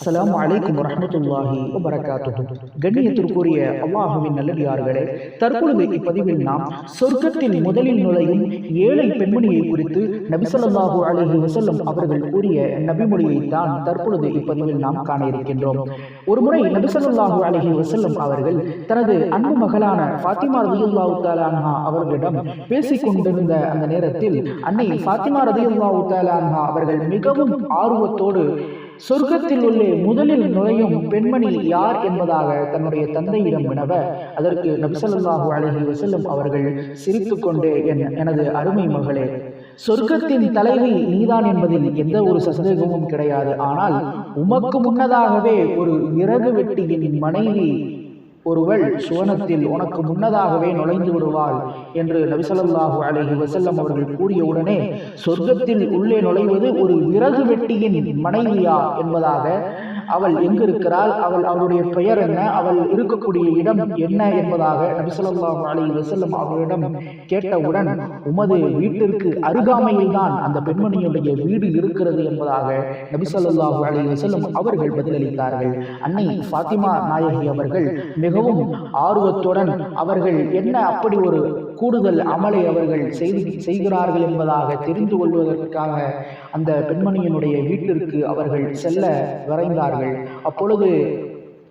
அஸ்ஸலாமு அலைக்கும் வரஹ்மத்துல்லாஹி வபரகாத்துஹு. கண்ணியத்திற்குரிய அல்லாஹுவின் நல்லடியார்களே, தற்பொழுது இப்பதிவில் நாம் சொர்க்கத்தில் முதலில் நுழையும் ஏழை பெண்மணியை குறித்து நபி ஸல்லல்லாஹு அலைஹி வஸல்லம் அவர்கள் கூறிய நபிமொழியை தான் தற்பொழுது இப்பதிவில் நாம் காண இருக்கின்றோம். ஒருமுறை நபி ஸல்லல்லாஹு அலைஹி வஸல்லம் அவர்கள் தனது அன்பு மகளான ஃபாத்திமா ரலியல்லாஹு தஆலா அன்ஹா அவர்களிடம் பேசிக் கொண்டிருந்த அந்த நேரத்தில் அன்னை ஃபாத்திமா ரலியல்லாஹு தஆலா அன்ஹா அவர்கள் மிகவும் ஆர்வத்தோடு சொர்க்கத்தில் உள்ள முதலில் நுழையும் பெண்மணி யார் என்பதாக தன்னுடைய தந்தையிடம் வினவ, அதற்கு நபி ஸல்லல்லாஹு அலைஹி வஸல்லம் அவர்கள் சிரித்துக் கொண்டே, எனது அருமை மகளே, சொர்க்கத்தின் தலைவி நீதான் என்பதில் எந்த ஒரு சந்தேகமும் கிடையாது. ஆனால் உமக்கு முன்னதாகவே ஒரு விறகு வெட்டியின் மனைவி ஒருவள் சுவனத்தில் உனக்கு முன்னதாகவே நுழைந்து விடுவாள் என்று நபி ஸல்லல்லாஹு அலைஹி வஸல்லம் அவர்கள் கூறியவுடனே, சொர்க்கத்தில் உள்ளே நுழைவது ஒரு விறகு வெட்டியின் மனைவியா என்பதாக, அவள் எங்கு இருக்கிறாள், அவளுடைய பெயர் என்ன, அவள் இருக்கக்கூடிய இடம் என்ன என்பதாக நபி ஸல்லல்லாஹு அலைஹி வஸல்லம் அவர்களிடம் கேட்டவுடன், உமது வீட்டிற்கு அருகாமையில் தான் அந்த பெண்மணியுடைய வீடு இருக்கிறது என்பதாக நபி ஸல்லல்லாஹு அலைஹி வஸல்லம் அவர்கள் பதிலளித்தார்கள். அன்னை ஃபாத்திமா நாயகி அவர்கள் மிகவும் ஆர்வத்துடன் அவர்கள் என்ன அப்படி ஒரு கூடுதல் அமலை அவர்கள் செய்கிறார்கள் என்பதாக தெரிந்து கொள்வதற்காக அந்த பெண்மணியினுடைய வீட்டிற்கு அவர்கள் செல்ல விரைந்தார்கள். அப்பொழுது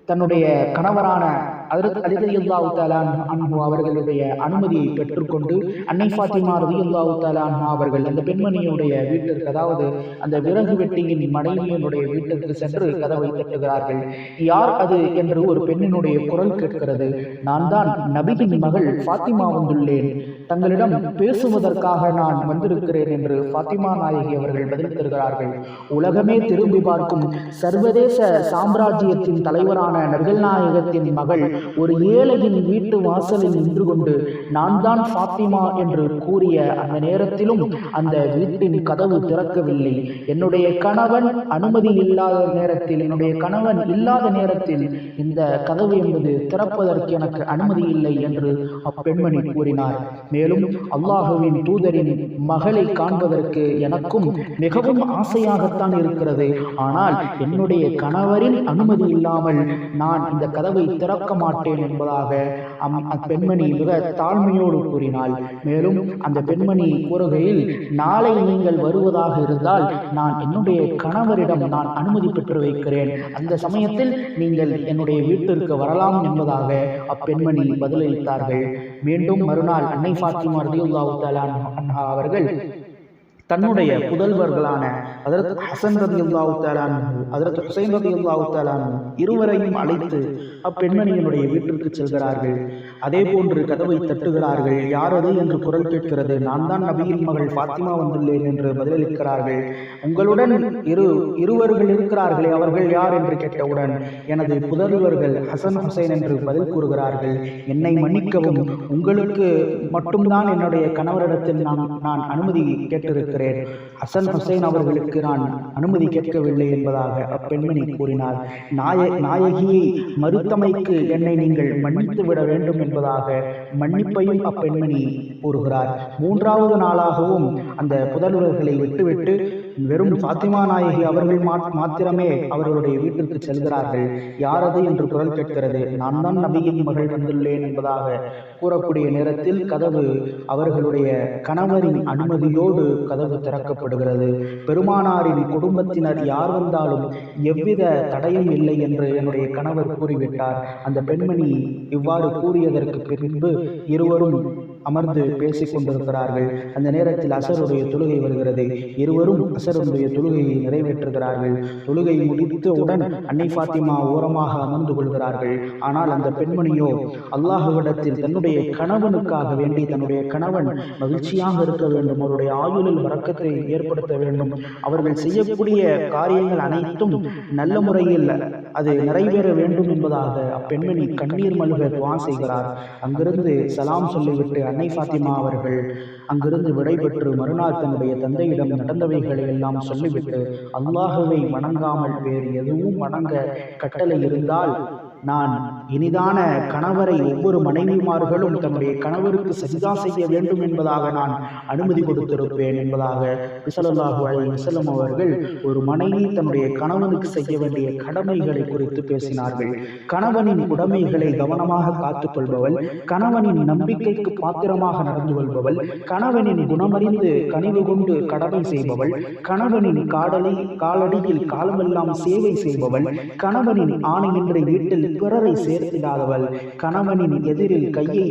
தன்னுடைய கணவரான ஹஜ்ரத் அலி ரலியல்லாஹு தஆலா அன்ஹு அவர்களுடைய அனுமதியை பெற்றுக்கொண்டு அன்னை ஃபாத்திமா ரலியல்லாஹு தஆலா அன்ஹா அவர்கள் அந்த பெண்மணியுடைய வீட்டிற்கு, அதாவது அந்த விறகு வெட்டியின் மனைவியினுடைய வீட்டிற்கு சென்று கதவை தட்டுகிறார்கள். யார் அது என்று ஒரு பெண்ணினுடைய குரல் கேட்கிறது. நான் தான் நபியின் மகள் ஃபாத்திமா வந்துள்ளேன், தங்களிடம் பேசுவதற்காக நான் வந்திருக்கிறேன் என்று ஃபாத்திமா நாயகி அவர்கள் பதில் தருகிறார்கள். உலகமே திரும்பி பார்க்கும் சர்வதேச சாம்ராஜ்யத்தின் தலைவரான நபிகள் நாயகத்தின் மகள் ஒரு ஏழையின் வீட்டு வாசலில் நின்று கொண்டு நான் தான் ஃபாத்திமா என்று கூறிய அந்த நேரத்திலும் அந்த வீட்டின் கதவு திறக்கவில்லை. என்னுடைய கணவன் அனுமதி இல்லாத நேரத்தில், என்னுடைய கணவன் இல்லாத நேரத்தில் இந்த கதவு என்பது திறப்பதற்கு எனக்கு அனுமதி இல்லை என்று அப்பெண்மணி கூறினார். மேலும் அல்லாஹுவின் தூதரின் மகளை காண்பதற்கு எனக்கும் மிகவும் ஆசையாகத்தான் இருக்கிறது, ஆனால் என்னுடைய கணவரின் அனுமதி இல்லாமல் நான் இந்த கதவை திறக்க மாட்டேன் என்பதாக அப்பெண்மணி மிக தாழ்மையோடு கூறினாள். மேலும் அந்த பெண்மணி கூறுகையில், நாளை நீங்கள் வருவதாக இருந்தால் நான் என்னுடைய கணவரிடம் நான் அனுமதி பெற்று வைக்கிறேன், அந்த சமயத்தில் நீங்கள் என்னுடைய வீட்டிற்கு வரலாம் என்பதாக அப்பெண்மணி பதிலளித்தார்கள். மீண்டும் மறுநாள் அன்னை ஃபாத்திமா ரலியல்லாஹு தஆலா அன்ஹா அவர்கள் தன்னுடைய புதல்வர்களான ஹஜ்ரத் ஹசன் ரலியல்லாஹு தஆலா அன்ஹு, ஹஜ்ரத் ஹுசைன் ரலியல்லாஹு தஆலா அன்ஹு இருவரையும் அழைத்து அப்பெண்மணியினுடைய வீட்டிற்கு செல்கிறார்கள். அதே போன்று கதவை தட்டுகிறார்கள். யார் அது என்று குரல் கேட்கிறது. நான் தான் நபியின் மகள் ஃபாத்திமா வந்துள்ளேன் என்று பதிலளிக்கிறார்கள். உங்களுடன் இருவர்கள் இருக்கிறார்களே, அவர்கள் யார் என்று கேட்டவுடன், எனது புதல்வர்கள் ஹசன் ஹுசைன் என்று பதில் கூறுகிறார்கள். என்னை மன்னிக்கவும், உங்களுக்கு மட்டும்தான் என்னுடைய கணவரிடத்தில் நான் அனுமதி கேட்டிருக்கிறேன், ஹசன் ஹுசைன் அவர்களுக்கு நான் அனுமதி கேட்கவில்லை என்பதாக அப்பெண்மணி கூறினார். நாயகியை மறுத்தமைக்கு என்னை நீங்கள் மன்னித்து விட வேண்டும் என்பதாக மன்னிப்பையும் அப்பெண்மணி கூறுகிறார். மூன்றாவது நாளாகவும் அந்த புதல்வர்களை விட்டுவிட்டு வெறும் ஃபாத்திமா நாயகி அவர்கள் மாத்திரமே அவர்களுடைய வீட்டிற்கு செல்கிறார்கள். யாரது என்று குரல் கேட்கிறது. நான் தான் நபியின் மகள் வந்துள்ளேன் என்பதாக கூறக்கூடிய நேரத்தில் கதவு அவர்களுடைய கணவரின் அனுமதியோடு கதவு திறக்கப்படுகிறது. பெருமானாரின் குடும்பத்தினர் யார் வந்தாலும் எவ்வித தடையும் இல்லை என்று என்னுடைய கணவர் கூறிவிட்டார். அந்த பெண்மணி இவ்வாறு கூறியதற்கு பின்பு இருவரும் அமர்ந்து பேசிக் கொண்டிருக்கிறார்கள். அந்த நேரத்தில் அசருடைய தொழுகை வருகிறது. இருவரும் அசருடைய தொழுகையை நிறைவேற்றுகிறார்கள். தொழுகை முடித்தவுடன் அன்னை ஃபாத்திமா ஓரமாக அமர்ந்து கொள்கிறார்கள். ஆனால் அந்த பெண்மணியோ அல்லாஹ்விடத்தில் தன்னுடைய கணவனுக்காக வேண்டி, தன்னுடைய கணவன் மகிழ்ச்சியாக இருக்க வேண்டும், அவருடைய ஆயுளில் வரக்கத்தை ஏற்படுத்த வேண்டும், அவர்கள் செய்யக்கூடிய காரியங்கள் அனைத்தும் நல்ல முறையில் அது நிறைவேற வேண்டும் என்பதாக அப்பெண்மணி கண்ணீர் மல்க துஆ செய்கிறார். அங்கிருந்து சலாம் சொல்லிவிட்டு அன்னை ஃபாத்திமா அவர்கள் அங்கிருந்து விடைபெற்று மறுநாள் தன்னுடைய தந்தையிடம் நடந்தவைகளை எல்லாம் சொல்லிவிட்டு, அல்லாஹுவை வணங்காமல் வேறு எதுவும் வணங்க கட்டளை இருந்தால் நான் இனிதான கணவரை ஒவ்வொரு மனைவிமார்களும் தன்னுடைய கணவருக்கு சஜிதா செய்ய வேண்டும் என்பதாக நான் அனுமதி கொடுத்திருப்பேன் என்பதாக ஸல்லல்லாஹு அலைஹி வஸல்லம் அவர்கள் ஒரு மனைவி தன்னுடைய கணவனுக்கு செய்ய வேண்டிய கடமைகளை குறித்து பேசினார்கள். கணவனின் உடைமைகளை கவனமாக காத்துக் கொள்பவள், கணவனின் நம்பிக்கைக்கு பாத்திரமாக நடந்து கொள்பவள், கணவனின் குணமறிந்து கனிவு கொண்டு கடமை செய்பவள், கணவனின் காலடியில் காலமெல்லாம் சேவை செய்பவள், கணவனின் ஆணையின்றி வீட்டில் பிறரை சேர்த்திடாதவள், கணவனின் எதிரில் கையை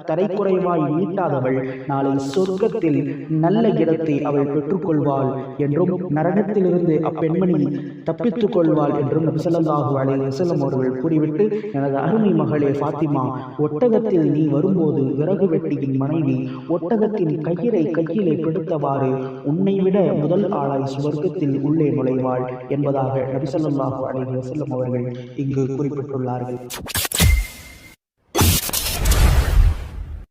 தரைக்குறைவாய் நீட்டாதவள் நாளை சொர்க்கத்தில் நல்ல இடத்தை அவள் பெற்றுக்கொள்வாள் என்றும் நரகத்திலிருந்து அப்பெண்மணி தப்பித்துக் கொள்வாள் என்றும் நபி ஸல்லல்லாஹு அலைஹி வஸல்லம் அவர்கள் கூறிவிட்டு, எனது அருமை மகளே ஃபாத்திமா, ஒட்டகத்தில் நீ வரும்போது விறகு வெட்டியின் மனைவி ஒட்டகத்தின் கயிறை கையிலே பிடித்தவாறு உன்னை விட முதல் ஆளாய் சுவர்க்கத்தில் உள்ளே நுழைவாள் என்பதாக நபி ஸல்லல்லாஹு அலைஹி வஸல்லம் அவர்கள் இங்கு குறிப்பிட்டுள்ளார்கள்.